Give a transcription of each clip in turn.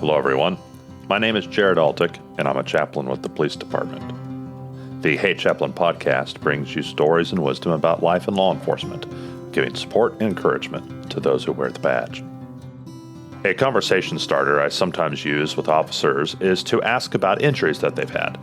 Hello, everyone. My name is Jared Altick, and I'm a chaplain with the police department. The Hey Chaplain podcast brings you stories and wisdom about life in law enforcement, giving support and encouragement to those who wear the badge. A conversation starter I sometimes use with officers is to ask about injuries that they've had.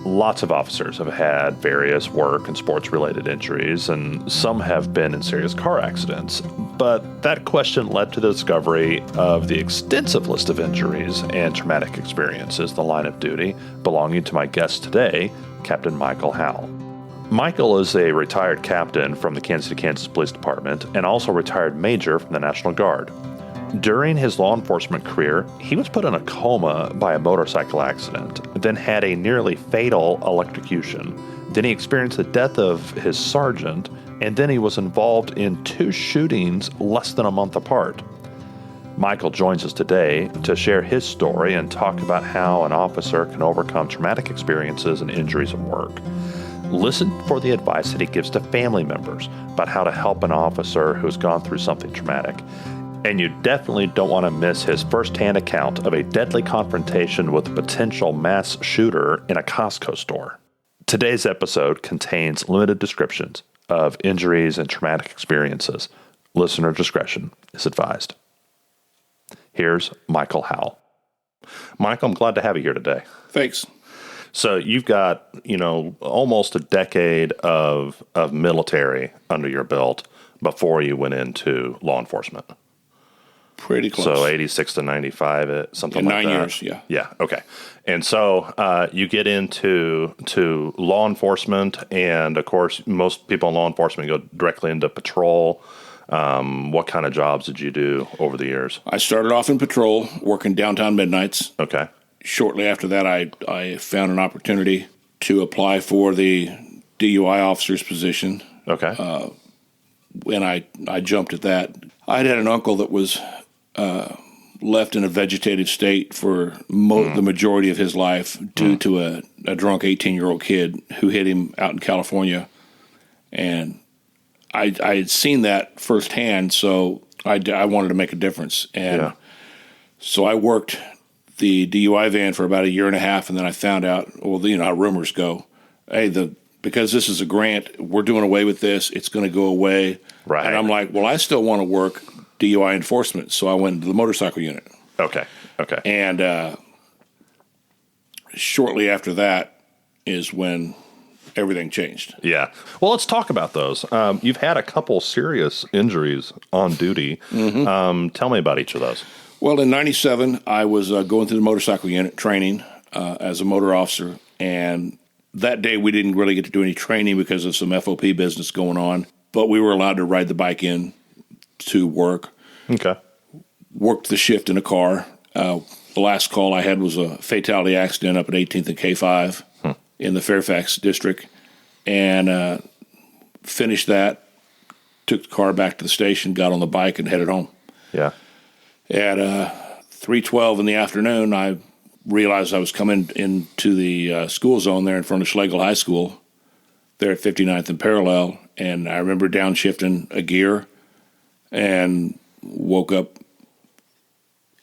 Lots of officers have had various work and sports-related injuries, and some have been in serious car accidents. But that question led to the discovery of the extensive list of injuries and traumatic experiences in the line of duty belonging to my guest today, Captain Michael Howell. Michael is a retired captain from the Kansas City, Kansas Police Department and also a retired major from the National Guard. During his law enforcement career, he was put in a coma by a motorcycle accident, then had a nearly fatal electrocution. Then he experienced the death of his sergeant, and then he was involved in 2 shootings less than a month apart. Michael joins us today to share his story and talk about how an officer can overcome traumatic experiences and injuries at work. Listen for the advice that he gives to family members about how to help an officer who's gone through something traumatic. And you definitely don't want to miss his firsthand account of a deadly confrontation with a potential mass shooter in a Costco store. Today's episode contains limited descriptions of injuries and traumatic experiences. Listener discretion is advised. Here's Michael Howell. Michael, I'm glad to have you here today. Thanks. So you've got, almost a decade of military under your belt before you went into law enforcement. Pretty close. So 86 to 95, something like that. 9 years, yeah. Yeah, okay. And so you get into law enforcement, and of course, most people in law enforcement go directly into patrol. What kind of jobs did you do over the years? I started off in patrol, working downtown midnights. Okay. Shortly after that, I found an opportunity to apply for the DUI officer's position. Okay. And I jumped at that. I'd had an uncle that was left in a vegetative state for the majority of his life due to a drunk 18-year-old kid who hit him out in California. And I had seen that firsthand, so I wanted to make a difference. And so I worked the DUI van for about a year and a half, and then I found out, how rumors go. Hey, because this is a grant, we're doing away with this. It's going to go away. Right. And I'm like, I still want to work DUI enforcement, so I went to the motorcycle unit. Okay. And shortly after that is when everything changed. Yeah. Well, let's talk about those. You've had a couple serious injuries on duty. Mm-hmm. Tell me about each of those. Well, in 97, I was going through the motorcycle unit training as a motor officer, and that day we didn't really get to do any training because of some FOP business going on, but we were allowed to ride the bike in to work. Okay. Worked the shift in a car. The last call I had was a fatality accident up at 18th and K5 in the Fairfax district, and finished that, took the car back to the station, got on the bike, and headed home. Yeah. At 3:12 in the afternoon, I realized I was coming into the school zone there in front of Schlegel High School, there at 59th and Parallel, and I remember downshifting a gear and woke up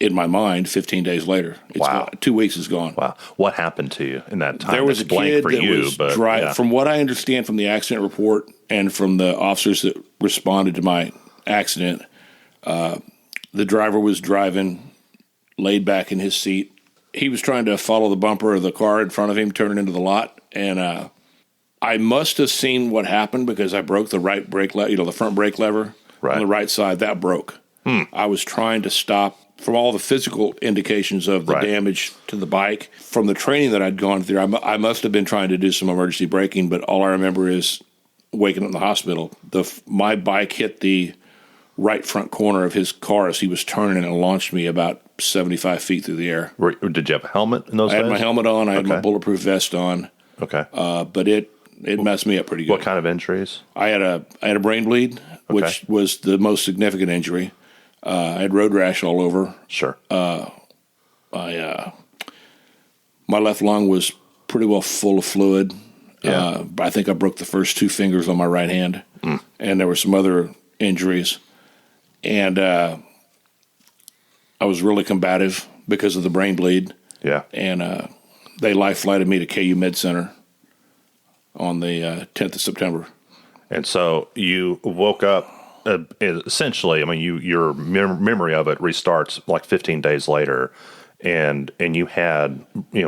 in my mind 15 days later. Wow. 2 weeks is gone. Wow. What happened to you in that time? There was a kid that was From From what I understand from the accident report and from the officers that responded to my accident, the driver was driving, laid back in his seat. He was trying to follow the bumper of the car in front of him, turning into the lot, and I must have seen what happened because I broke the right brake lever, the front brake lever on the right side. That broke. I was trying to stop from all the physical indications of the damage to the bike. From the training that I'd gone through, I must have been trying to do some emergency braking, but all I remember is waking up in the hospital. My bike hit the right front corner of his car as he was turning and launched me about 75 feet through the air. Did you have a helmet in those days? I had my helmet on. I had my bulletproof vest on. Okay. But it messed me up pretty good. What kind of injuries? I had a brain bleed, which was the most significant injury. I had road rash all over. Sure. My left lung was pretty well full of fluid. Yeah. I think I broke the first 2 fingers on my right hand, and there were some other injuries. And I was really combative because of the brain bleed. Yeah. And they life flighted me to KU Med Center on the 10th of September. And so you woke up, essentially, I mean, your memory of it restarts like 15 days later, and you had,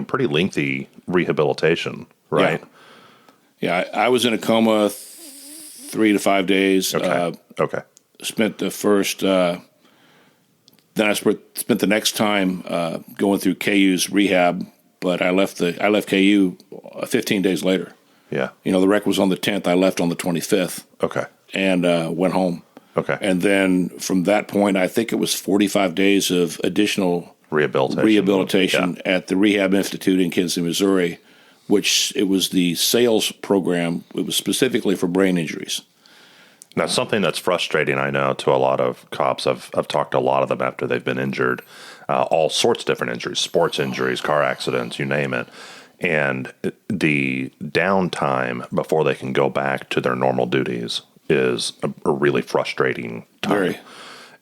pretty lengthy rehabilitation, right? Yeah, I was in a coma 3 to 5 days. Okay. Spent the first, then I spent the next time going through KU's rehab, but I left KU 15 days later. Yeah. The wreck was on the 10th. I left on the 25th. Okay. And went home. Okay. And then from that point, I think it was 45 days of additional rehabilitation at the Rehab Institute in Kansas City, Missouri, which it was the sales program. It was specifically for brain injuries. Now, something that's frustrating, I know, to a lot of cops. I've talked to a lot of them after they've been injured, all sorts of different injuries, sports injuries, car accidents, you name it. And the downtime before they can go back to their normal duties is a really frustrating time. Very.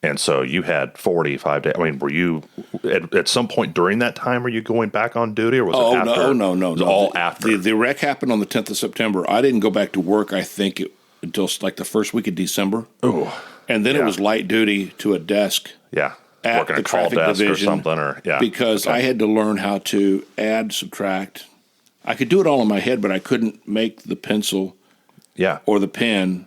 And so you had 45 days. I mean, were you at some point during that time, were you going back on duty, or was it after? No. It was all after. The wreck happened on the 10th of September. I didn't go back to work, I think, until like the first week of December. Ooh. And then it was light duty to a desk. Yeah. At Working the a call traffic desk division or something. Because I had to learn how to add, subtract. I could do it all in my head, but I couldn't make the pencil or the pen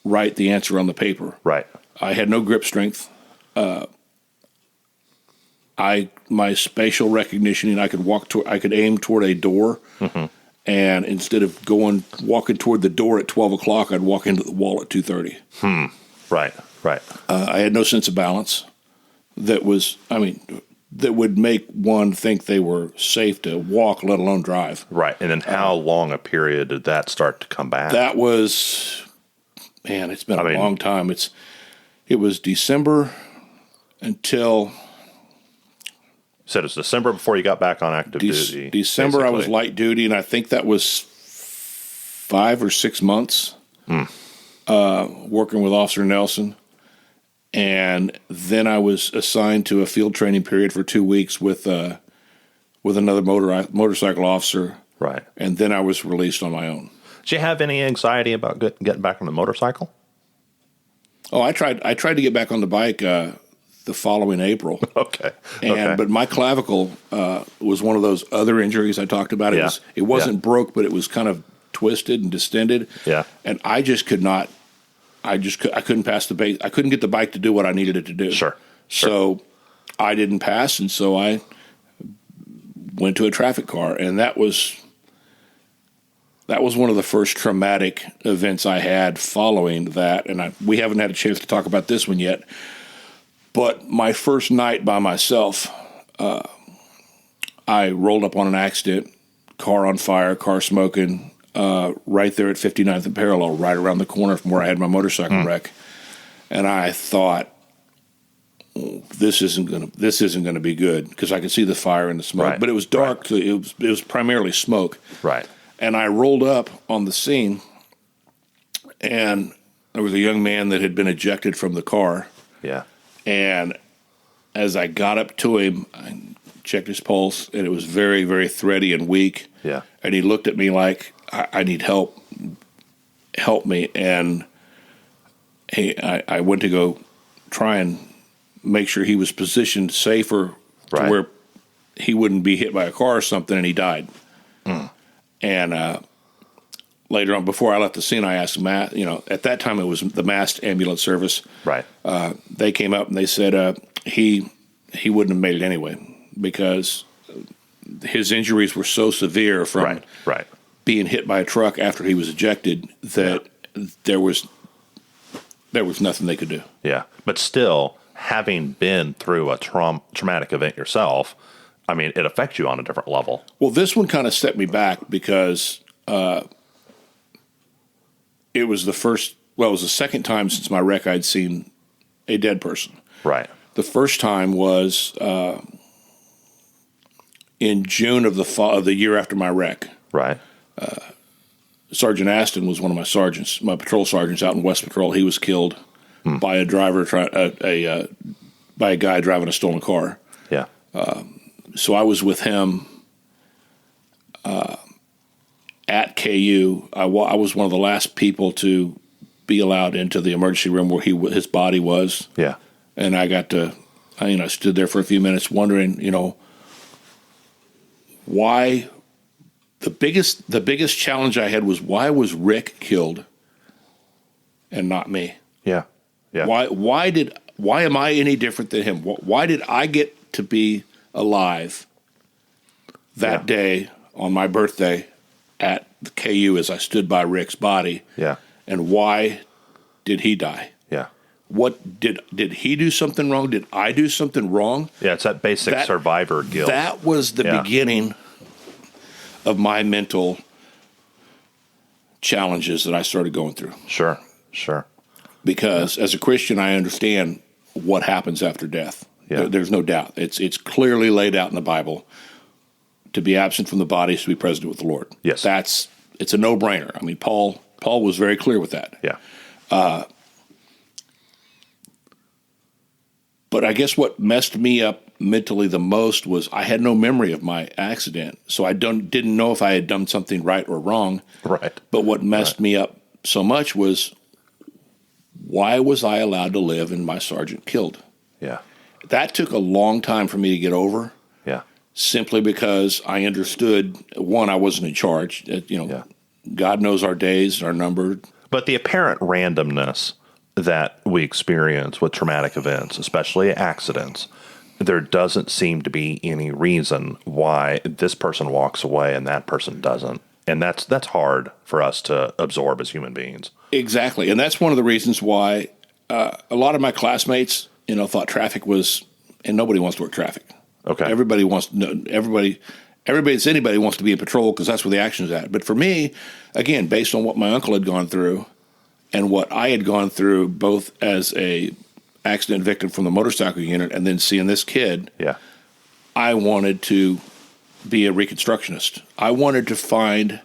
write the answer on the paper. Right. I had no grip strength. My spatial recognition, and I could aim toward a door, and instead of walking toward the door at 12 o'clock, I'd walk into the wall at 2:30. Right. I had no sense of balance. That would make one think they were safe to walk, let alone drive. Right. And then how long a period did that start to come back? That was, it's been a long time. It was December until... You said it was December before you got back on active duty. December, basically. I was light duty, and I think that was 5 or 6 months working with Officer Nelson. And then I was assigned to a field training period for 2 weeks with another motorcycle officer. Right. And then I was released on my own. Did you have any anxiety about getting back on the motorcycle? Oh, I tried to get back on the bike the following April. Okay. But my clavicle was one of those other injuries I talked about. It wasn't broke, but it was kind of twisted and distended. Yeah. And I just could not. I couldn't pass the base. I couldn't get the bike to do what I needed it to do. Sure. So I didn't pass, and so I went to a traffic car, and that was one of the first traumatic events I had following that. And we haven't had a chance to talk about this one yet. But my first night by myself, I rolled up on an accident, car on fire, car smoking. Right there at 59th and Parallel, right around the corner from where I had my motorcycle wreck, and I thought, this isn't gonna be good, because I could see the fire and the smoke, right. But it was dark. Right. So it was primarily smoke. Right. And I rolled up on the scene, and there was a young man that had been ejected from the car. Yeah. And as I got up to him, I checked his pulse, and it was very, very thready and weak. Yeah. And he looked at me like, I need help. Help me. And I went to go try and make sure he was positioned safer to where he wouldn't be hit by a car or something, and he died. And later on, before I left the scene, I asked at that time it was the massed ambulance service. Right. They came up and they said he wouldn't have made it anyway, because his injuries were so severe from being hit by a truck after he was ejected that there was nothing they could do. Yeah, but still, having been through a traumatic event yourself, I mean, it affects you on a different level. Well, this one kind of set me back because it was the second time since my wreck I'd seen a dead person. Right. The first time was in June of the year after my wreck. Right. Sergeant Aston was one of my sergeants, my patrol sergeants out in West Patrol. He was killed by a driver, by a guy driving a stolen car. Yeah. So I was with him at KU. I was one of the last people to be allowed into the emergency room where his body was. Yeah. And I got to, I stood there for a few minutes wondering, why. The biggest challenge I had was, why was Rick killed and not me? Yeah. Yeah. Why am I any different than him? Why did I get to be alive that day on my birthday at the KU as I stood by Rick's body? Yeah. And why did he die? Yeah. What did he do something wrong? Did I do something wrong? Yeah, it's that basic survivor guilt. That was the beginning of my mental challenges that I started going through. Sure. Because as a Christian, I understand what happens after death. Yeah. There's no doubt. It's clearly laid out in the Bible. To be absent from the body is to be present with the Lord. Yes. It's a no-brainer. I mean, Paul was very clear with that. Yeah. But I guess what messed me up mentally the most was I had no memory of my accident, so I didn't know if I had done something right or wrong. Right. But what messed me up so much was, why was I allowed to live and my sergeant killed? Yeah. That took a long time for me to get over. Yeah. Simply because I understood, one, I wasn't in charge. God knows our days are numbered. But the apparent randomness that we experience with traumatic events, especially accidents, there doesn't seem to be any reason why this person walks away and that person doesn't. And that's hard for us to absorb as human beings. Exactly. And that's one of the reasons why a lot of my classmates, thought traffic was, and nobody wants to work traffic. Okay. Everybody wants that's anybody wants to be in patrol because that's where the action's at. But for me, again, based on what my uncle had gone through and what I had gone through, both as a accident victim from the motorcycle unit and then seeing this kid, I wanted to be a reconstructionist. I wanted to find,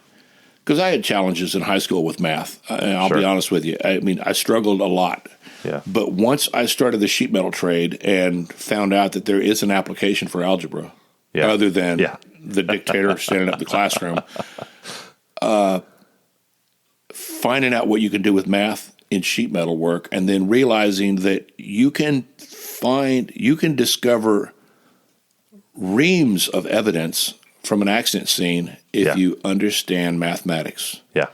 because I had challenges in high school with math, and I'll be honest with you. I mean, I struggled a lot. Yeah. But once I started the sheet metal trade and found out that there is an application for algebra other than the dictator standing up in the classroom, finding out what you can do with math in sheet metal work, and then realizing that you can discover reams of evidence from an accident scene if you understand mathematics. Yeah.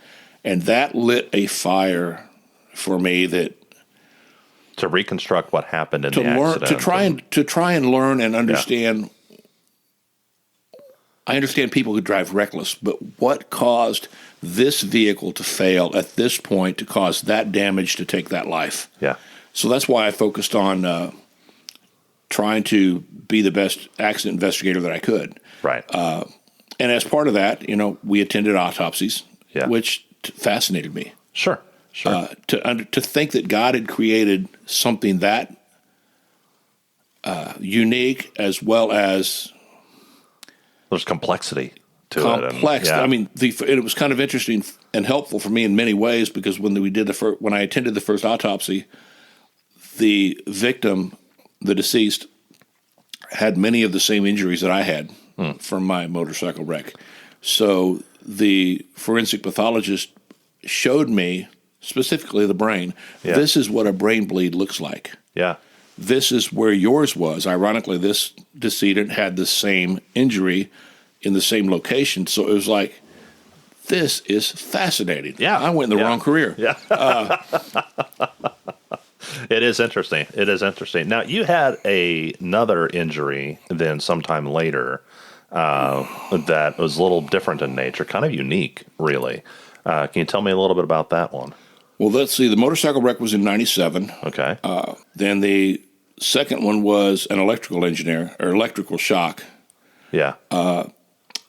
And that lit a fire for me to reconstruct what happened in the accident. To try and learn and understand. I understand people who drive reckless, but what caused this vehicle to fail at this point to cause that damage to take that life? Yeah. So that's why I focused on trying to be the best accident investigator that I could. Right. And as part of that, we attended autopsies, which fascinated me. Sure. To think that God had created something that unique, as well as there's complexity to complex. it. I mean, it was kind of interesting and helpful for me in many ways, because when I attended the first autopsy, the victim, the deceased, had many of the same injuries that I had from my motorcycle wreck. So the forensic pathologist showed me, specifically the brain, this is what a brain bleed looks like. Yeah. This is where yours was. Ironically, this decedent had the same injury in the same location. So it was like, this is fascinating. Yeah. I went in the wrong career. Yeah. It is interesting. Now, you had another injury then sometime later that was a little different in nature, kind of unique, really. Can you tell me a little bit about that one? Well, let's see. The motorcycle wreck was in 97. Okay. Then the second one was an electrical engineer, or electrical shock. Yeah.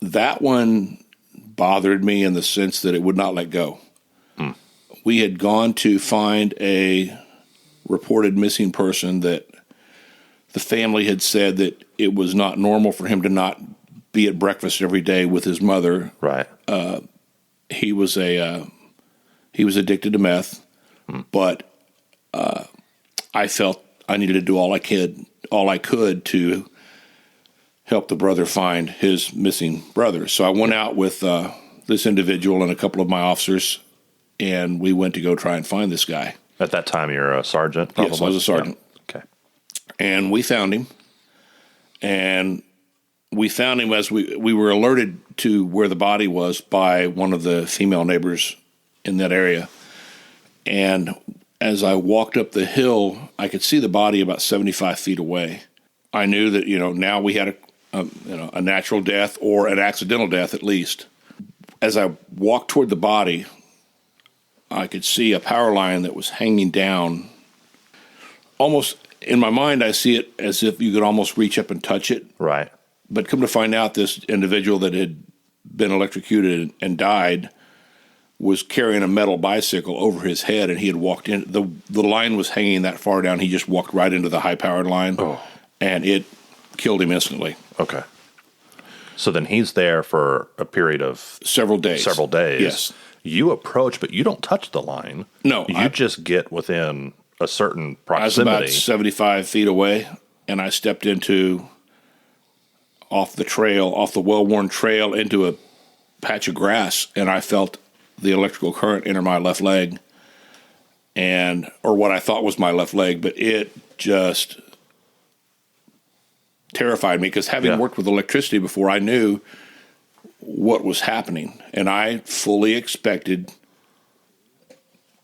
That one bothered me in the sense that it would not let go. We had gone to find a reported missing person that the family had said that it was not normal for him to not be at breakfast every day with his mother. Right. He was addicted to meth, but I felt I needed to do all I could to help the brother find his missing brother. So I went out with this individual and a couple of my officers, and we went to go try and find this guy. At that time, you're a sergeant? Probably? Yes, I was a sergeant. Yeah. Okay. And we found him. And we found him as we were alerted to where the body was by one of the female neighbors in that area. And as I walked up the hill, I could see the body about 75 feet away. I knew that, now we had a natural death or an accidental death at least. As I walked toward the body, I could see a power line that was hanging down. Almost, in my mind, I see it as if you could almost reach up and touch it. Right. But come to find out, this individual that had been electrocuted and died was carrying a metal bicycle over his head, and he had walked in. The line was hanging that far down. He just walked right into the high-powered line, and it killed him instantly. Okay. So then he's there for a period of several days. Yes. You approach, but you don't touch the line. No. You just get within a certain proximity. I was about 75 feet away, and I stepped off the well-worn trail into a patch of grass, and I felt the electrical current enter my left leg, or what I thought was my left leg, but it just terrified me because having worked with electricity before, I knew what was happening, and I fully expected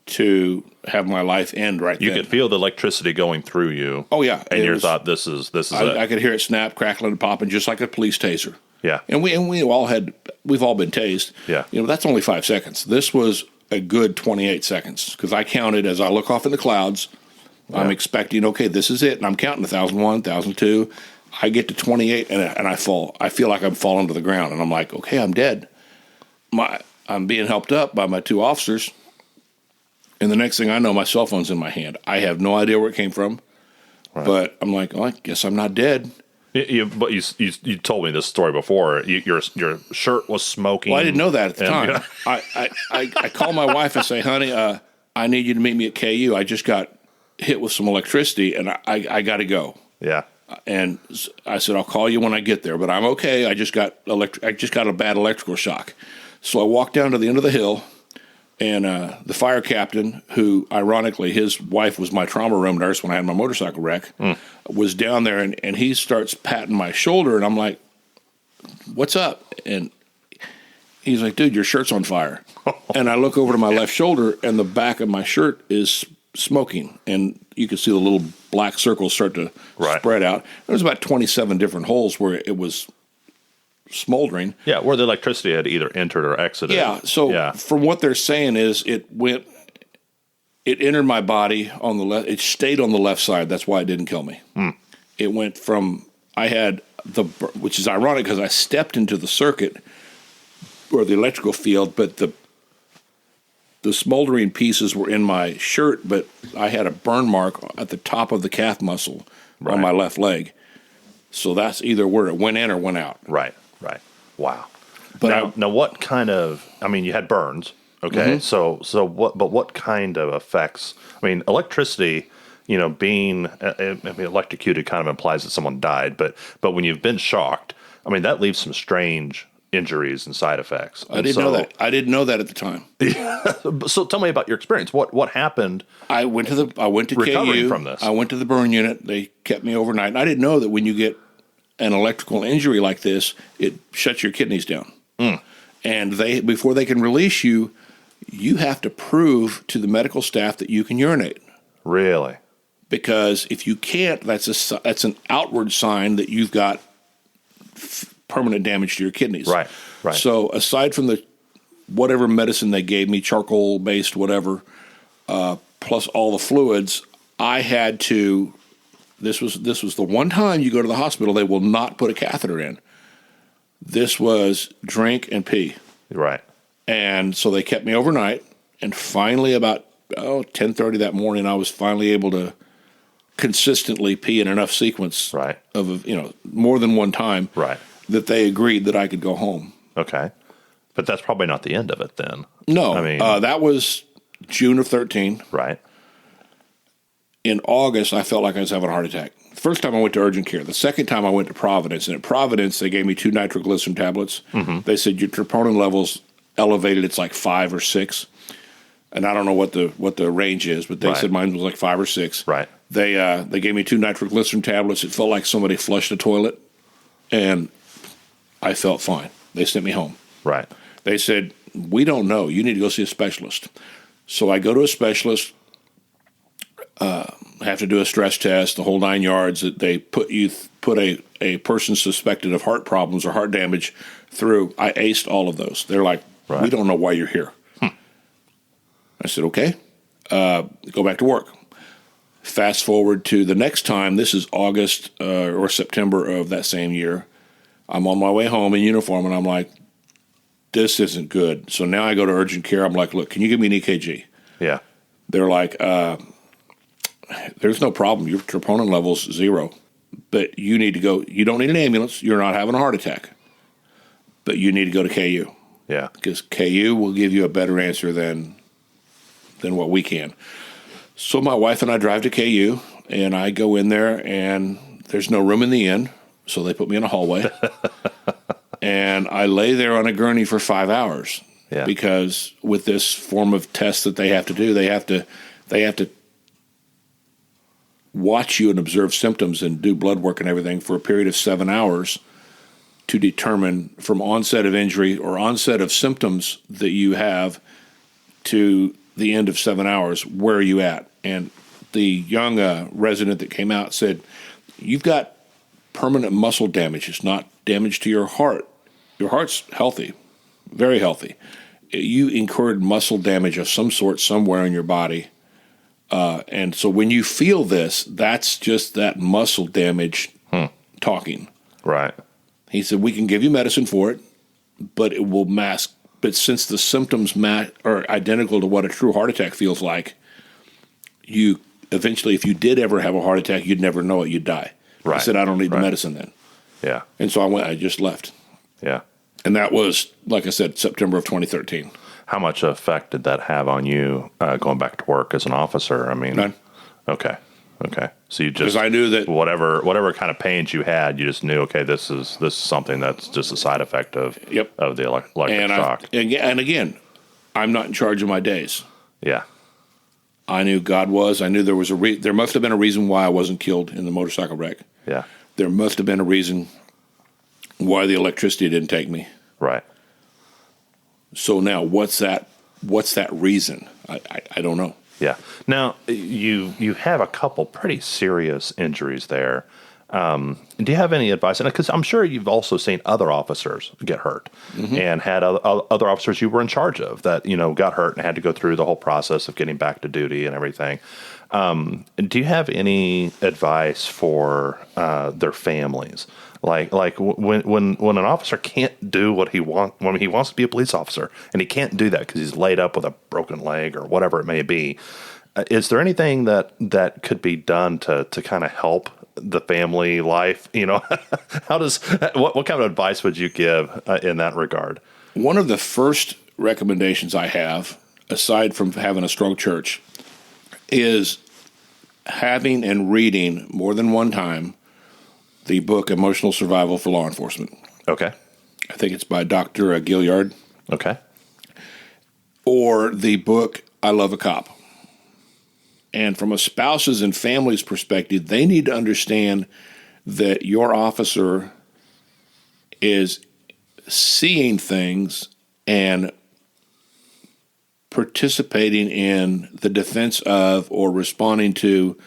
to have my life end right then. You could feel the electricity going through you. Oh yeah, and you thought this is it. I could hear it snap, crackling, and popping, just like a police taser. Yeah, and we've all been tased. Yeah, that's only 5 seconds. This was a good 28 seconds because I counted as I look off in the clouds. Yeah. I'm expecting, okay, this is it, and I'm counting 1,001, 1,002. I get to 28, and I fall. I feel like I'm falling to the ground, and I'm like, okay, I'm dead. I'm being helped up by my two officers, and the next thing I know, my cell phone's in my hand. I have no idea where it came from, but I'm like, I guess I'm not dead. But you told me this story before. Your shirt was smoking. Well, I didn't know that at the time. I call my wife and say, honey, I need you to meet me at KU. I just got hit with some electricity, and I got to go. Yeah. And I said, I'll call you when I get there, but I'm okay. I just got a bad electrical shock. So I walked down to the end of the hill, and the fire captain, who ironically his wife was my trauma room nurse when I had my motorcycle wreck, was down there, and he starts patting my shoulder, and I'm like, what's up? And he's like, dude, your shirt's on fire. And I look over to my left shoulder, and the back of my shirt is smoking, and you can see the little black circles start to spread out. There was about 27 different holes where it was smoldering. Yeah, where the electricity had either entered or exited. Yeah, so from what they're saying is it entered my body on the left. It stayed on the left side. That's why it didn't kill me. It went from, which is ironic because I stepped into the circuit or the electrical field, but the smoldering pieces were in my shirt, but I had a burn mark at the top of the calf muscle on my left leg. So that's either where it went in or went out. Right. Wow. But now what kind of, you had burns, okay? Mm-hmm. So what kind of effects? Electricity, being electrocuted kind of implies that someone died, but when you've been shocked, that leaves some strange injuries and side effects. I didn't know that. I didn't know that at the time. So tell me about your experience. What happened? I went to recovering KU from this. I went to the burn unit. They kept me overnight. And I didn't know that when you get an electrical injury like this, it shuts your kidneys down. And before they can release you, you have to prove to the medical staff that you can urinate. Really? Because if you can't, that's an outward sign that you've got permanent damage to your kidneys. Right. So aside from the whatever medicine they gave me, charcoal-based whatever, plus all the fluids, I had to. This was the one time you go to the hospital, they will not put a catheter in. This was drink and pee. Right. And so they kept me overnight, and finally about 10:30 that morning, I was finally able to consistently pee in enough sequence of more than one time. Right. That they agreed that I could go home. Okay. But that's probably not the end of it then. No. That was June of 13. Right. In August, I felt like I was having a heart attack. first time I went to urgent care. The second time I went to Providence. And at Providence, they gave me 2 nitroglycerin tablets. Mm-hmm. They said your troponin level's elevated. It's like 5 or 6. And I don't know what the range is, but they said mine was like 5 or 6. Right. They gave me 2 nitroglycerin tablets. It felt like somebody flushed a toilet, and I felt fine. They sent me home. Right. They said, we don't know. You need to go see a specialist. So I go to a specialist, have to do a stress test, the whole 9 yards. That they put a person suspected of heart problems or heart damage through. I aced all of those. They're like, we don't know why you're here. I said, okay, go back to work. Fast forward to the next time. This is August or September of that same year. I'm on my way home in uniform, and I'm like, this isn't good. So now I go to urgent care. I'm like, look, can you give me an EKG? Yeah. They're like, there's no problem. Your troponin level's 0. But you need to go. You don't need an ambulance. You're not having a heart attack. But you need to go to KU. Yeah. Because KU will give you a better answer than what we can. So my wife and I drive to KU, and I go in there, and there's no room in the inn, so they put me in a hallway. And I lay there on a gurney for 5 hours because with this form of test that they have to do, they have to watch you and observe symptoms and do blood work and everything for a period of 7 hours to determine from onset of injury or onset of symptoms that you have to the end of 7 hours, where are you at? And the young resident that came out said, you've got permanent muscle damage. It's not damage to your heart. Your heart's healthy, very healthy. You incurred muscle damage of some sort somewhere in your body. And so when you feel this, that's just that muscle damage talking. Right. He said, we can give you medicine for it, but it will mask. But since the symptoms are identical to what a true heart attack feels like, you eventually, if you did ever have a heart attack, you'd never know it. You'd die. Right. I said, I don't need the medicine then. Yeah. And so I just left. Yeah. And that was, like I said, September of 2013. How much effect did that have on you going back to work as an officer? I mean, none. Okay. So you just, because I knew that whatever kind of pains you had, you just knew, okay, this is something that's just a side effect of the electric shock. And again, I'm not in charge of my days. Yeah. I knew God was. I knew there was there must have been a reason why I wasn't killed in the motorcycle wreck. Yeah. There must have been a reason why the electricity didn't take me. Right. So now, what's that reason? I don't know. Yeah. Now, you have a couple pretty serious injuries there. Do you have any advice? Because I'm sure you've also seen other officers get hurt and had other officers you were in charge of that, got hurt and had to go through the whole process of getting back to duty and everything. Do you have any advice for their families? Like when an officer can't do what he wants, when he wants to be a police officer and he can't do that because he's laid up with a broken leg or whatever it may be, is there anything that could be done to kind of help the family life? What kind of advice would you give in that regard? One of the first recommendations I have, aside from having a strong church, is having and reading more than one time the book Emotional Survival for Law Enforcement. Okay. I think it's by Dr. Gilliard. Okay. Or the book I Love a Cop. And from a spouse's and family's perspective, they need to understand that your officer is seeing things and participating in the defense of or responding to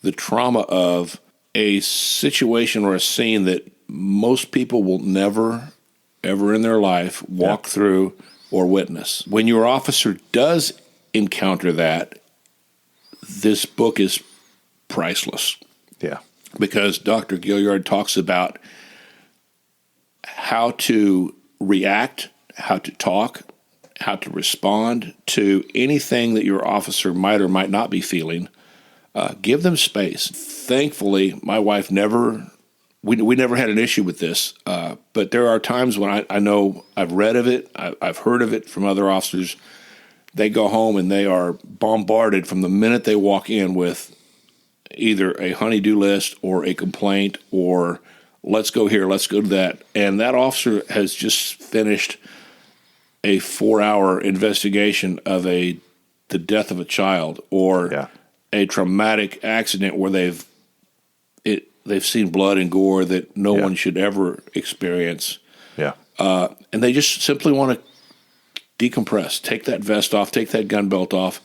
the trauma of a situation or a scene that most people will never, ever in their life walk through or witness. When your officer does encounter that, this book is priceless. Yeah. Because Dr. Gilliard talks about how to react, how to talk, how to respond to anything that your officer might or might not be feeling. Give them space. Thankfully, my wife we never had an issue with this, but there are times when I know I've read of it, I've heard of it from other officers. They go home and they are bombarded from the minute they walk in with, either a honey-do list or a complaint or let's go here, let's go to that. And that officer has just finished a 4-hour investigation of the death of a child or a traumatic accident where they've seen blood and gore that no one should ever experience. Yeah. And they just simply want to decompress, take that vest off, take that gun belt off,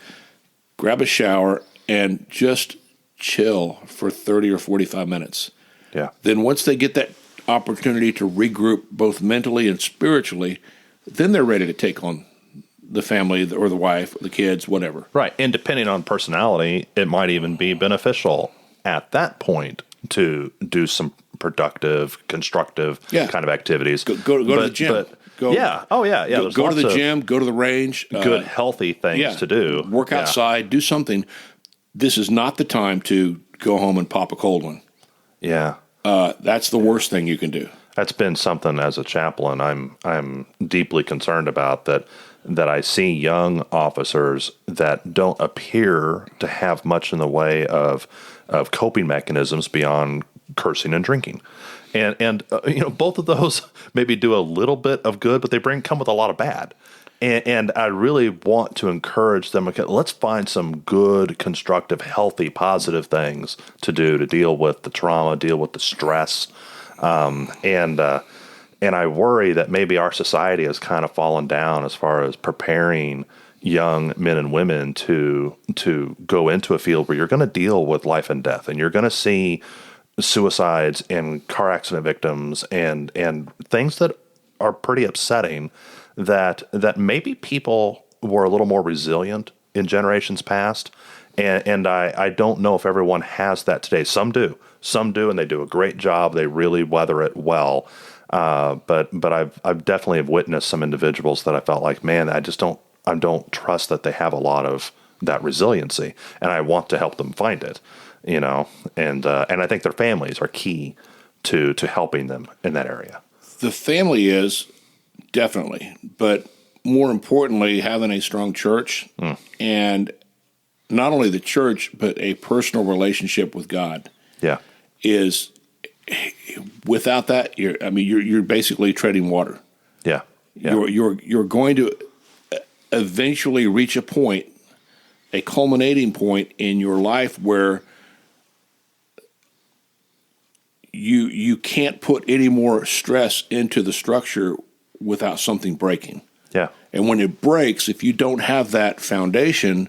grab a shower, and just chill for 30 or 45 minutes. Yeah. Then once they get that opportunity to regroup both mentally and spiritually, then they're ready to take on the family or the wife, or the kids, whatever. Right. And depending on personality, it might even be beneficial at that point to do some productive, constructive kind of activities. Go to the gym. Go to the gym, go to the range. Good, healthy things to do. Work outside, do something. This is not the time to go home and pop a cold one. Yeah. That's the worst thing you can do. That's been something as a chaplain I'm deeply concerned about, that I see young officers that don't appear to have much in the way of coping mechanisms beyond cursing and drinking. And both of those maybe do a little bit of good, but they come with a lot of bad. And I really want to encourage them. Okay, let's find some good, constructive, healthy, positive things to do to deal with the trauma, deal with the stress. And I worry that maybe our society has kind of fallen down as far as preparing young men and women to go into a field where you're going to deal with life and death, and you're going to see suicides and car accident victims and things that are pretty upsetting, that maybe people were a little more resilient in generations past. And I don't know if everyone has that today. Some do, and they do a great job. They really weather it well. But I've definitely have witnessed some individuals that I felt like, man, I don't trust that they have a lot of that resiliency, and I want to help them find it, and I think their families are key to helping them in that area. The family is definitely, but more importantly, having a strong church and not only the church, but a personal relationship with God. Yeah. Is without that, you're basically treading water. Yeah. You're going to eventually reach a point, a culminating point in your life where you can't put any more stress into the structure without something breaking. Yeah. And when it breaks, if you don't have that foundation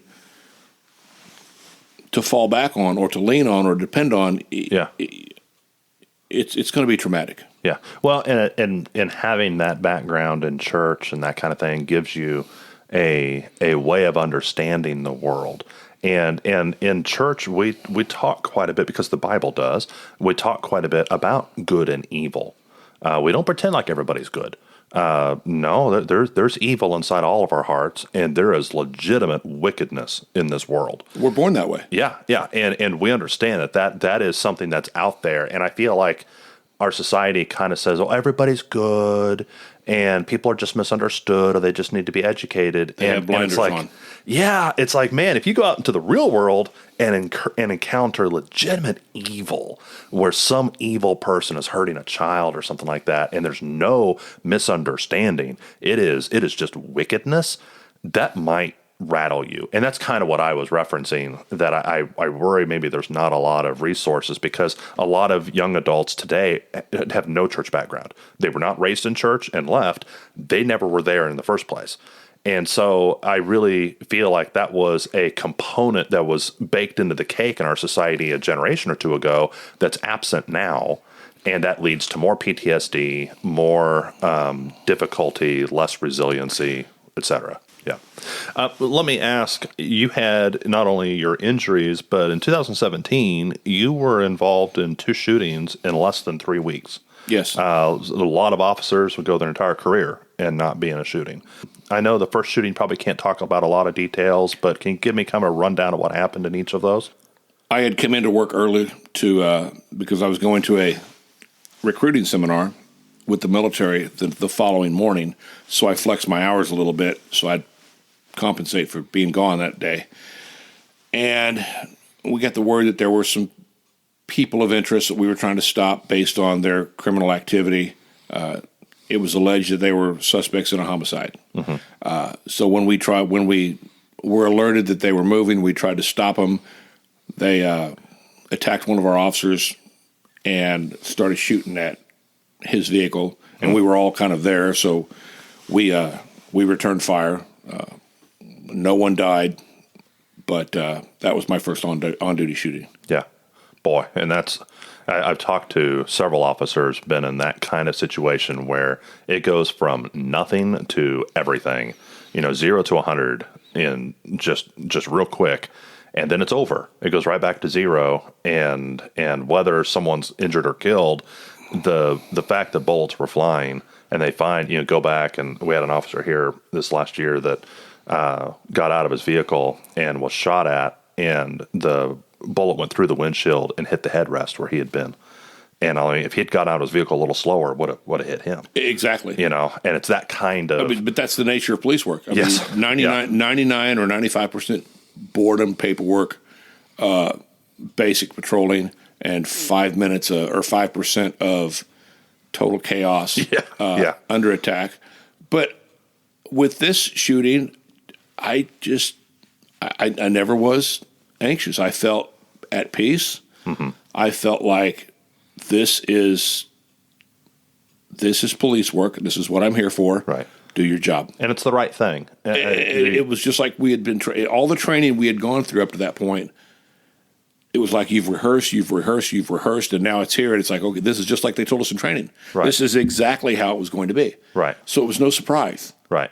to fall back on or to lean on or depend on, it's going to be traumatic. Yeah. Well, and having that background in church and that kind of thing gives you a way of understanding the world. And in church, we talk quite a bit, because the Bible does. We talk quite a bit about good and evil. We don't pretend like everybody's good. No, there's evil inside all of our hearts, and there is legitimate wickedness in this world. We're born that way. Yeah, and we understand that is something that's out there, and I feel like our society kind of says, "Oh, everybody's good, and people are just misunderstood, or they just need to be educated." They have blinders on. Yeah, it's like, man, if you go out into the real world and encounter legitimate evil, where some evil person is hurting a child or something like that, and there's no misunderstanding, it is just wickedness, that might rattle you. And that's kind of what I was referencing, that I worry maybe there's not a lot of resources, because a lot of young adults today have no church background. They were not raised in church and left. They never were there in the first place. And so I really feel like that was a component that was baked into the cake in our society a generation or two ago that's absent now. And that leads to more PTSD, more difficulty, less resiliency, etc. Yeah. Let me ask, you had not only your injuries, but in 2017, you were involved in 2 shootings in less than 3 weeks. Yes. A lot of officers would go their entire career and not be in a shooting. I know the first shooting probably can't talk about a lot of details, but can you give me kind of a rundown of what happened in each of those? I had come into work early because I was going to a recruiting seminar with the military the following morning, so I flexed my hours a little bit so I'd compensate for being gone that day. And we got the word that there were some people of interest that we were trying to stop based on their criminal activity. It was alleged that they were suspects in a homicide. So when we were alerted that they were moving, we tried to stop them. They attacked one of our officers and started shooting at his vehicle, and we were all kind of there. So we returned fire. No one died, but that was my first on-duty shooting. Yeah. Boy, and I've talked to several officers, been in that kind of situation where it goes from nothing to everything, 0 to 100 in just real quick, and then it's over. It goes right back to zero, and whether someone's injured or killed, the fact that bullets were flying, and they find, go back, and we had an officer here this last year that got out of his vehicle and was shot at, and the bullet went through the windshield and hit the headrest where he had been. And if he had got out of his vehicle a little slower, would have hit him. Exactly. And it's that kind of... but that's the nature of police work. Yes. 99 or 95% boredom, paperwork, basic patrolling, and 5 minutes or 5% of total chaos under attack. But with this shooting, I never was anxious. I felt at peace. I felt like this is police work. This is what I'm here for. Right. Do your job. And it's the right thing. It was just like we had been all the training we had gone through up to that point. It was like you've rehearsed, and now it's here, and it's like, okay, this is just like they told us in training. Right. This is exactly how it was going to be. Right. So it was no surprise. Right.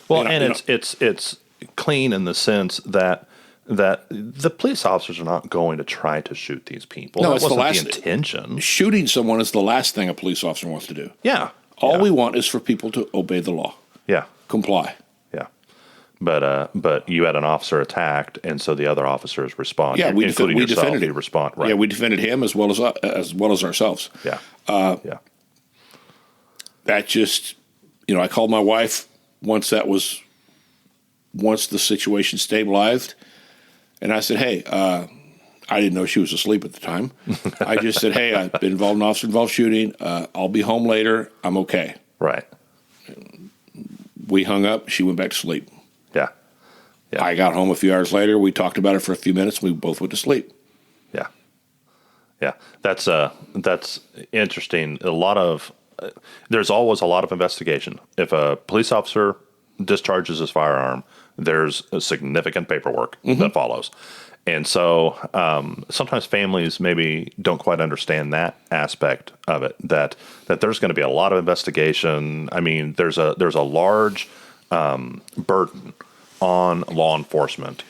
Well, it's clean in the sense that the police officers are not going to try to shoot these people. No, that it's wasn't the last the intention. Shooting someone is the last thing a police officer wants to do. Yeah. All we want is for people to obey the law. Yeah. Comply. Yeah. But you had an officer attacked, and so the other officers responded, including yourself. Defended him. You respond, right? Yeah, we defended him as well as ourselves. Yeah. That just, I called my wife once the situation stabilized, and I said, hey, I didn't know she was asleep at the time. I just said, hey, I've been involved in officer-involved shooting. I'll be home later. I'm okay. Right. We hung up. She went back to sleep. Yeah. I got home a few hours later. We talked about it for a few minutes. We both went to sleep. Yeah. Yeah. That's interesting. There's always a lot of investigation. If a police officer discharges his firearm, there's a significant paperwork that follows. And so sometimes families maybe don't quite understand that aspect of it, that there's going to be a lot of investigation. I mean, there's a large burden on law enforcement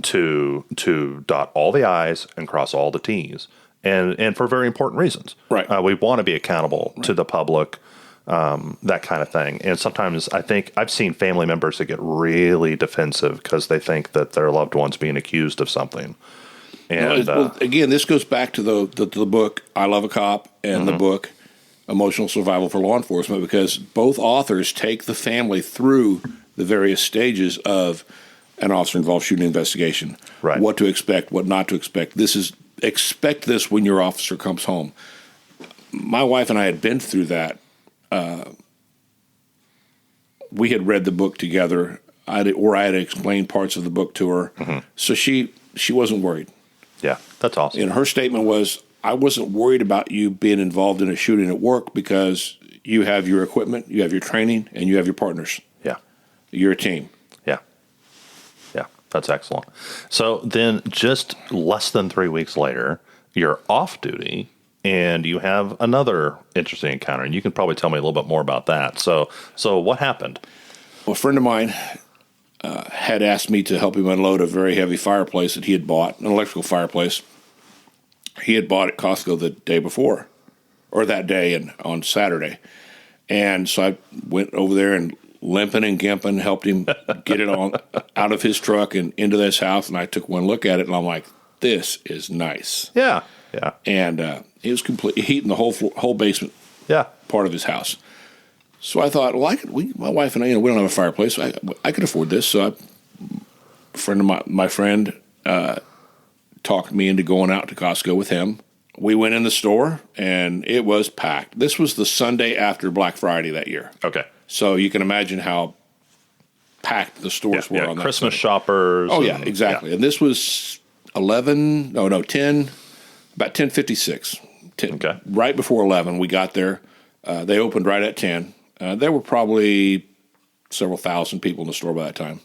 to dot all the I's and cross all the T's, and for very important reasons. Right. We want to be accountable to the public, that kind of thing. And sometimes I think I've seen family members that get really defensive because they think that their loved one's being accused of something. And again, this goes back to the book I Love a Cop and the book Emotional Survival for Law Enforcement, because both authors take the family through the various stages of an officer-involved shooting investigation. Right. What to expect, what not to expect. Expect this when your officer comes home. My wife and I had been through that. We had read the book together, I had explained parts of the book to her, so she wasn't worried. Yeah, that's awesome. And her statement was, I wasn't worried about you being involved in a shooting at work because you have your equipment, you have your training, and you have your partners. Yeah. You're a team. Yeah. Yeah, that's excellent. So then just less than 3 weeks later, you're off duty, and you have another interesting encounter, and you can probably tell me a little bit more about that. So what happened? Well, a friend of mine had asked me to help him unload a very heavy fireplace that he had bought, an electrical fireplace. He had bought at Costco the day before, or that day and on Saturday. And so I went over there and limping and gimping, helped him get it on out of his truck and into this house. And I took one look at it, and I'm like, this is nice. Yeah, yeah. And it was completely heating the whole basement part of his house. So I thought, well, my wife and I, we don't have a fireplace. So I could afford this. So my friend talked me into going out to Costco with him. We went in the store, and it was packed. This was the Sunday after Black Friday that year. Okay. So you can imagine how packed the stores were on that Christmas Sunday. shoppers. Oh, yeah, exactly. Yeah. And this was about 10:56. Okay. Right before 11, we got there. They opened right at 10. There were probably several thousand people in the store by that time.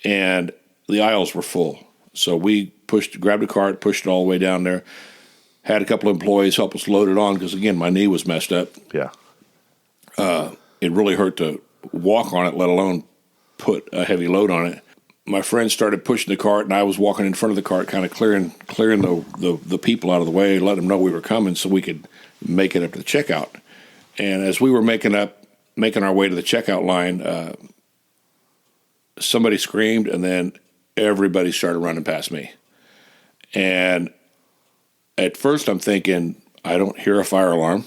And the aisles were full. So we grabbed a cart, pushed it all the way down there. Had a couple of employees help us load it on because, again, my knee was messed up. Yeah. It really hurt to walk on it, let alone put a heavy load on it. My friend started pushing the cart, and I was walking in front of the cart, kind of clearing the people out of the way, let them know we were coming so we could make it up to the checkout. And as we were making our way to the checkout line, somebody screamed, and then everybody started running past me. And at first I'm thinking, I don't hear a fire alarm.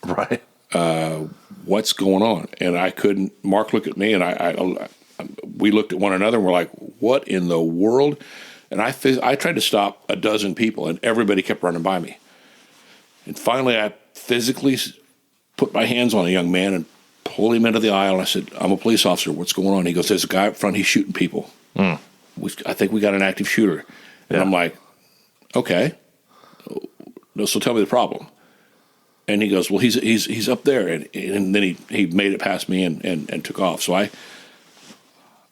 Right. What's going on? And I couldn't. Mark looked at me, and we looked at one another, and we're like, what in the world? And I tried to stop a dozen people, and everybody kept running by me. And finally, I physically put my hands on a young man and pulled him into the aisle. And I said, I'm a police officer. What's going on? He goes, there's a guy up front. He's shooting people. I think we got an active shooter. And I'm like, okay. So tell me the problem. And he goes, well, he's up there. And then he made it past me and took off. So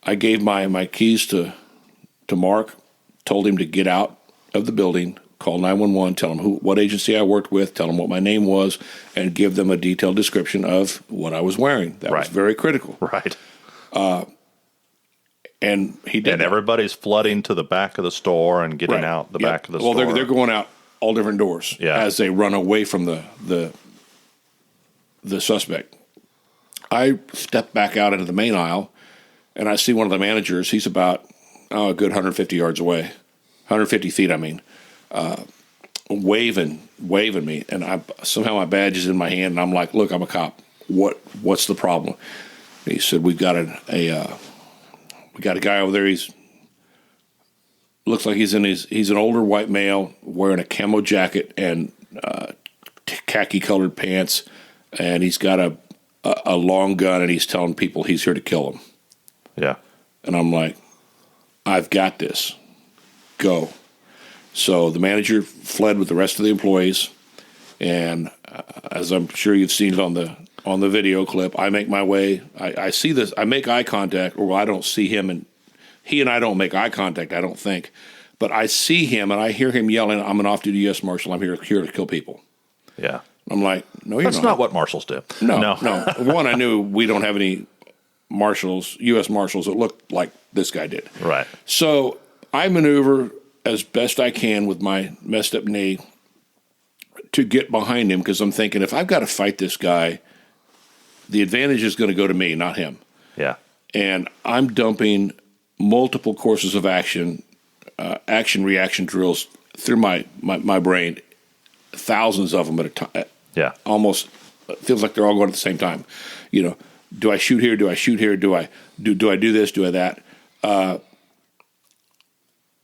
I gave my keys to Mark, told him to get out of the building, call 911, tell him what agency I worked with, tell him what my name was, and give them a detailed description of what I was wearing. That was very critical. Right. And he did. And everybody's flooding to the back of the store and getting out the back of the store. Well, they're going out all different doors as they run away from the suspect. I stepped back out into the main aisle, and I see one of the managers. He's about a good 150 yards away, 150 feet, I mean, waving me. And somehow my badge is in my hand, and I'm like, look, I'm a cop. What's the problem? And he said, we got a guy over there. Looks like he's an older white male wearing a camo jacket and khaki colored pants, and he's got a long gun, and he's telling people he's here to kill them. Yeah. And I'm like, I've got this. Go. So the manager fled with the rest of the employees, and as I'm sure you've seen it on the video clip, I make my way. I see this. I make eye contact, or I don't see him, and he and I don't make eye contact, I don't think. But I see him, and I hear him yelling, I'm an off-duty U.S. Marshal. I'm here to kill people. Yeah. I'm like, no, you're not. That's not what marshals do. No. One, I knew we don't have any marshals, U.S. Marshals, that look like this guy did. Right. So I maneuver as best I can with my messed up knee to get behind him, because I'm thinking, if I've got to fight this guy, the advantage is going to go to me, not him. Yeah. And I'm dumping multiple courses of action reaction drills through my brain, thousands of them at a time. Yeah. Almost feels like they're all going at the same time. Do I shoot here? Do I shoot here? Do I do this? Do I that?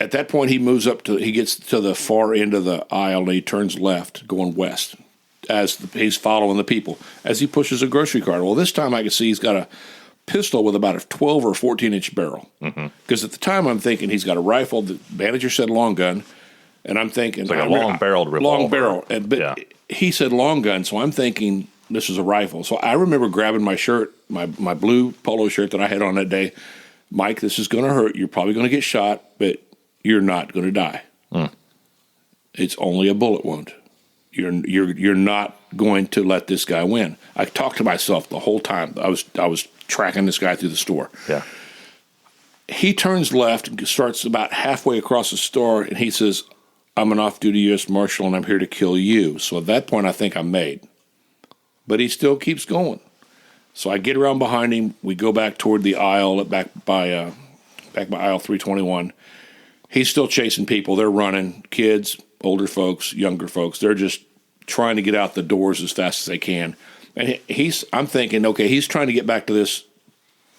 At that point, he gets to the far end of the aisle, and he turns left, going west, as he's following the people, as he pushes a grocery cart. Well, this time I can see he's got a pistol with about a 12 or 14-inch barrel. Because at the time I'm thinking he's got a rifle. The manager said long gun, and I'm thinking... It's like a long-barreled revolver. Long barrel. But he said long gun, so I'm thinking this is a rifle. So I remember grabbing my shirt, my blue polo shirt that I had on that day. Mike, this is going to hurt. You're probably going to get shot, but you're not going to die. It's only a bullet wound. You're not going to let this guy win. I talked to myself the whole time. I was tracking this guy through the store. Yeah. He turns left and starts about halfway across the store, and he says, I'm an off-duty U.S. Marshal, and I'm here to kill you. So at that point, I think I'm made. But he still keeps going. So I get around behind him. We go back toward the aisle, back by aisle 321. He's still chasing people. They're running, kids, older folks, younger folks. They're just trying to get out the doors as fast as they can. And I'm thinking, okay, he's trying to get back to this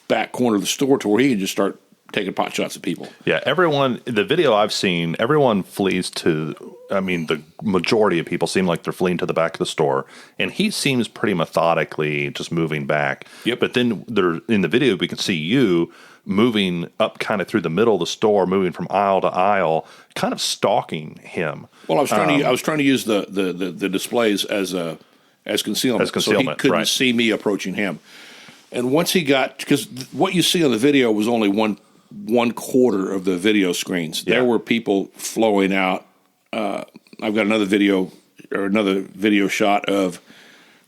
back corner of the store to where he can just start taking pot shots at people. Yeah, the video I've seen, everyone flees the majority of people seem like they're fleeing to the back of the store, and he seems pretty methodically just moving back. Yep. But then in the video, we can see you moving up kind of through the middle of the store, moving from aisle to aisle, kind of stalking him. Well, I was trying to use the displays as concealment, so he couldn't right. see me approaching him. And once he got, because what you see on the video was only one quarter of the video screens. Yeah. There were people flowing out. I've got another video shot of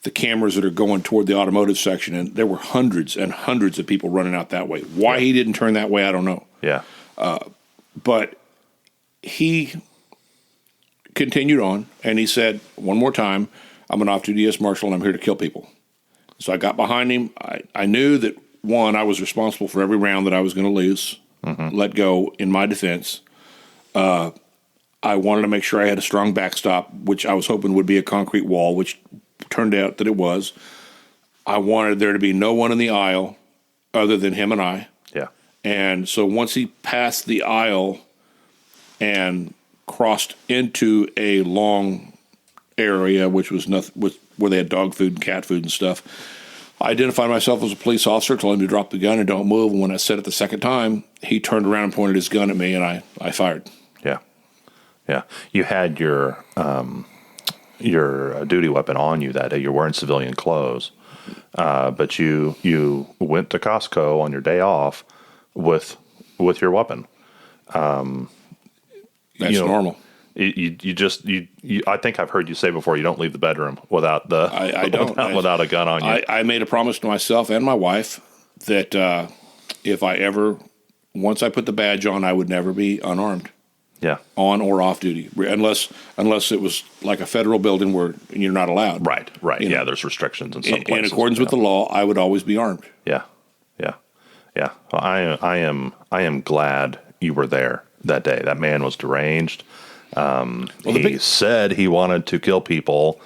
the cameras that are going toward the automotive section, and there were hundreds and hundreds of people running out that way. Why he didn't turn that way, I don't know. Yeah. But he continued on, and he said, one more time, I'm an off-duty U.S. Marshal, and I'm here to kill people. So I got behind him. I knew that, one, I was responsible for every round that I was going to lose, let go in my defense. I wanted to make sure I had a strong backstop, which I was hoping would be a concrete wall, which turned out that it was. I wanted there to be no one in the aisle other than him and I. Yeah. And so once he passed the aisle and crossed into a long area, which was where they had dog food and cat food and stuff, I identified myself as a police officer, told him to drop the gun and don't move. And when I said it the second time, he turned around and pointed his gun at me, and I fired. Yeah. Yeah. You had your duty weapon on you that day. You're wearing civilian clothes. But you went to Costco on your day off with your weapon. That's normal. I think I've heard you say before, you don't leave the bedroom without without a gun on you. I made a promise to myself and my wife that if once I put the badge on, I would never be unarmed. Yeah. On or off duty, unless it was like a federal building where you're not allowed. Right. Yeah, there's restrictions in some places. In accordance with the law, I would always be armed. Yeah. Well, I am glad you were there that day. That man was deranged. He said he wanted to kill people.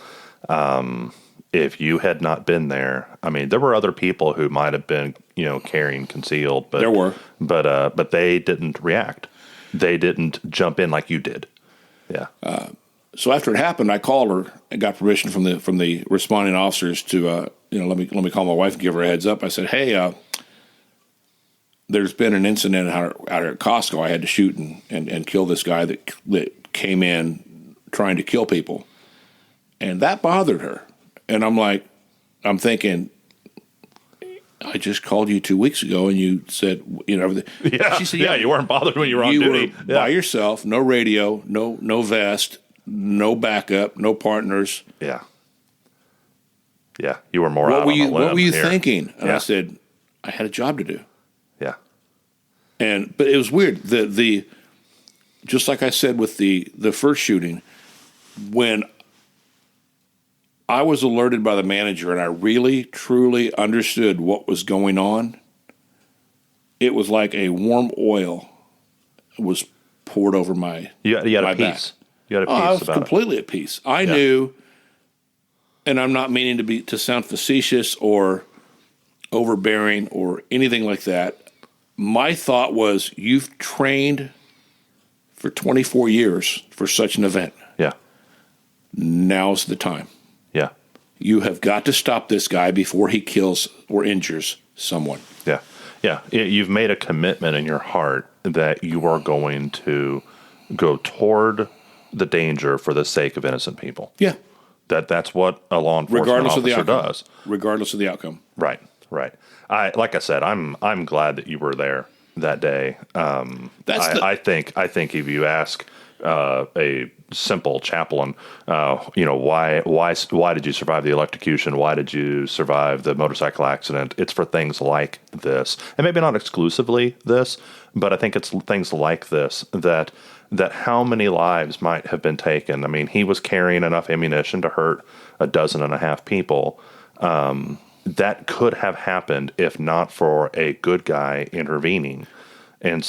If you had not been there, I mean, there were other people who might have been, carrying concealed, but there were, but they didn't react. They didn't jump in like you did. Yeah. So after it happened, I called her and got permission from the responding officers to, let me call my wife and give her a heads up. I said, hey, there's been an incident out at Costco. I had to shoot and kill this guy that came in trying to kill people. And that bothered her. And I'm thinking, I just called you 2 weeks ago and you said, everything. Yeah, she said, you weren't bothered when you were on duty. You were by yourself, no radio, no vest, no backup, no partners. Yeah. Yeah, you were more out on a limb. What were you thinking? And I said, I had a job to do. Yeah. But it was weird. The just like I said with the first shooting, when I was alerted by the manager and I really, truly understood what was going on, it was like a warm oil was poured over my You had my a peace. back. You had a peace I was about completely at peace. I knew, and I'm not meaning to sound facetious or overbearing or anything like that. My thought was, you've trained for 24 years for such an event. Yeah. Now's the time. Yeah. You have got to stop this guy before he kills or injures someone. Yeah. Yeah. You've made a commitment in your heart that you are going to go toward the danger for the sake of innocent people. Yeah. That's what a law enforcement officer does. Regardless of the outcome. Right. Like I said, I'm glad that you were there that day. I think if you ask a simple chaplain, why did you survive the electrocution? Why did you survive the motorcycle accident? It's for things like this, and maybe not exclusively this, but I think it's things like this that how many lives might have been taken. I mean, he was carrying enough ammunition to hurt 12.5 people. That could have happened if not for a good guy intervening. And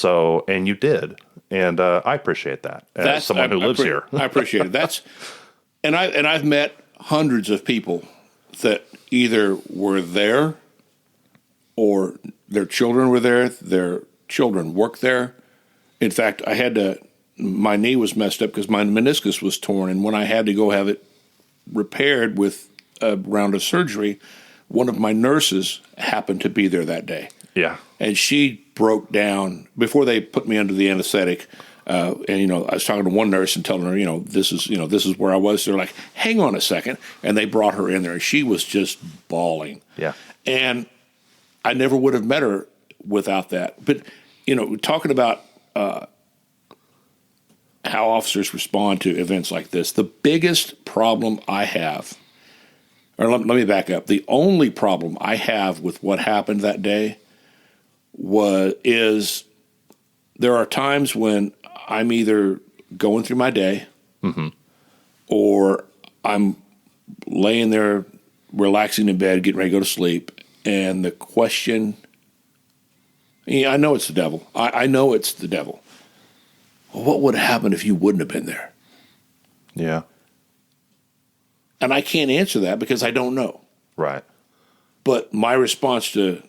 you did. And I appreciate that as someone who lives here. I appreciate it. I've met hundreds of people that either were there or their children were there, their children work there. In fact, my knee was messed up because my meniscus was torn, and when I had to go have it repaired with a round of surgery, one of my nurses happened to be there that day. Yeah. And she broke down before they put me under the anesthetic. And I was talking to one nurse and telling her, this is where I was. They're like, hang on a second. And they brought her in there, and she was just bawling. Yeah. And I never would have met her without that. But, talking about how officers respond to events like this, the biggest problem I have, or let me back up. The only problem I have with what happened that day is there are times when I'm either going through my day or I'm laying there relaxing in bed, getting ready to go to sleep, and the question, I know it's the devil. I know it's the devil. Well, what would have happened if you wouldn't have been there? Yeah. And I can't answer that because I don't know. Right. But my response to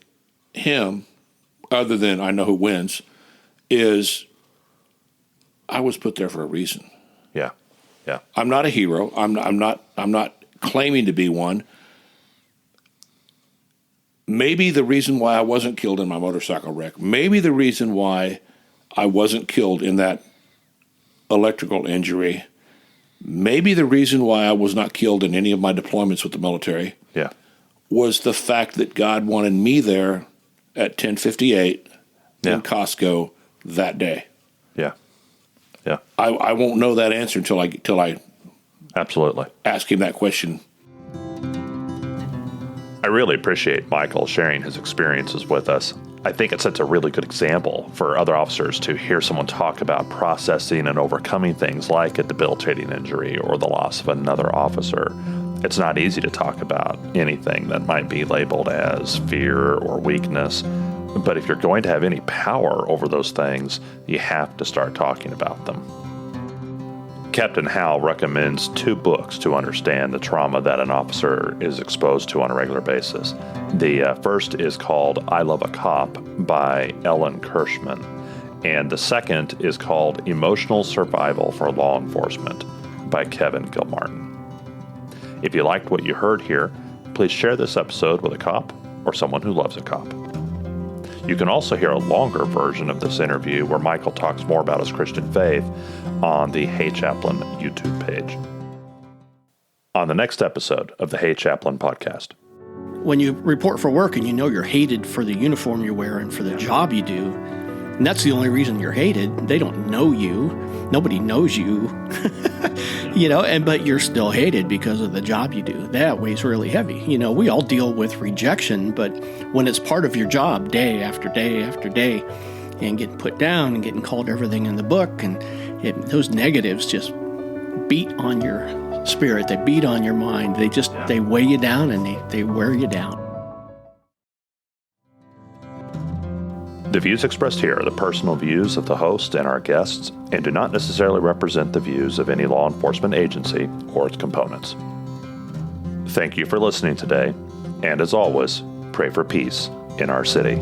him, other than I know who wins, is I was put there for a reason. Yeah. Yeah. I'm not a hero. I'm not claiming to be one. Maybe the reason why I wasn't killed in my motorcycle wreck, maybe the reason why I wasn't killed in that electrical injury, maybe the reason why I was not killed in any of my deployments with the military was the fact that God wanted me there at 10:58 in Costco that day. Yeah. Yeah. I won't know that answer until I absolutely ask him that question. I really appreciate Michael sharing his experiences with us. I think it sets a really good example for other officers to hear someone talk about processing and overcoming things like a debilitating injury or the loss of another officer. It's not easy to talk about anything that might be labeled as fear or weakness, but if you're going to have any power over those things, you have to start talking about them. Captain Howell recommends 2 books to understand the trauma that an officer is exposed to on a regular basis. The first is called I Love a Cop by Ellen Kirschman, and the second is called Emotional Survival for Law Enforcement by Kevin Gilmartin. If you liked what you heard here, please share this episode with a cop or someone who loves a cop. You can also hear a longer version of this interview where Michael talks more about his Christian faith on the Hey Chaplain YouTube page. On the next episode of the Hey Chaplain podcast. When you report for work and you know you're hated for the uniform you wear and for the job you do, and that's the only reason you're hated, they don't know you, nobody knows you, but you're still hated because of the job you do. That weighs really heavy. We all deal with rejection, but when it's part of your job day after day after day and getting put down and getting called everything in the book, and those negatives just beat on your spirit, they beat on your mind, they weigh you down and they wear you down. The views expressed here are the personal views of the host and our guests and do not necessarily represent the views of any law enforcement agency or its components. Thank you for listening today, and as always, pray for peace in our city.